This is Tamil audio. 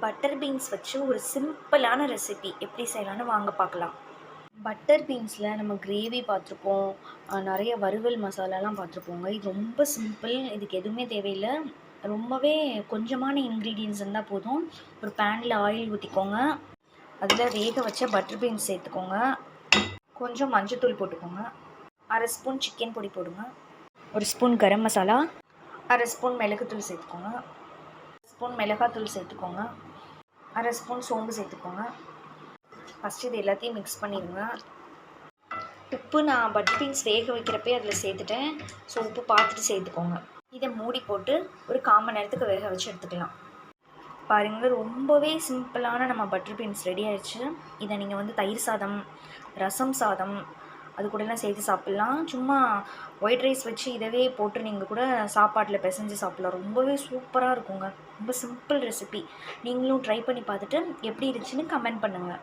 பட்டர் பீன்ஸ் வச்சு ஒரு சிம்பிளான ரெசிபி எப்படி செய்யலான்னு வாங்க பார்க்கலாம். பட்டர் பீன்ஸில் நம்ம கிரேவி பார்த்துருப்போம், நிறைய வறுவல் மசாலாலாம் பார்த்துருப்போங்க. இது ரொம்ப சிம்பிள். இதுக்கு எதுவுமே தேவையில்லை. ரொம்பவே கொஞ்சமான இன்க்ரீடியன்ஸ் இருந்தால் போதும். ஒரு பேனில் ஆயில் ஊற்றிக்கோங்க. அதில் வேக வச்ச பட்டர் பீன்ஸ் சேர்த்துக்கோங்க. கொஞ்சம் மஞ்சத்தூள் போட்டுக்கோங்க. 1/2 ஸ்பூன் சிக்கன் பொடி போடுங்க. 1 ஸ்பூன் கரம் மசாலா, 1/2 ஸ்பூன் மிளகுத்தூள் சேர்த்துக்கோங்க. 1 ஸ்பூன் மிளகாத்தூள் சேர்த்துக்கோங்க. 1/2 ஸ்பூன் சோம்பு சேர்த்துக்கோங்க. ஃபஸ்ட்டு இது எல்லாத்தையும் மிக்ஸ் பண்ணிடுங்க. உப்பு நான் பட்டர் பீன்ஸ் வேக வைக்கிறப்பே அதில் சேர்த்துட்டேன். ஸோ உப்பு பார்த்துட்டு சேர்த்துக்கோங்க. இதை மூடி போட்டு ஒரு 1/4 மணி நேரத்துக்கு வேக வச்சு எடுத்துக்கலாம். பாருங்கள், ரொம்பவே சிம்பிளான நம்ம பட்டர் பீன்ஸ் ரெடி ஆயிடுச்சு. இதை நீங்கள் தயிர் சாதம், ரசம் சாதம் அது கூடலாம் சேர்த்து சாப்பிட்லாம். சும்மா ஒயிட் ரைஸ் வச்சு இதவே போட்டு நீங்கள் கூட சாப்பாட்டில் பிசைஞ்சு சாப்பிட்லாம். ரொம்பவே சூப்பராக இருக்குங்க. ரொம்ப சிம்பிள் ரெசிபி. நீங்களும் ட்ரை பண்ணி பார்த்துட்டு எப்படி இருந்துச்சுன்னு கமெண்ட் பண்ணுங்கள்.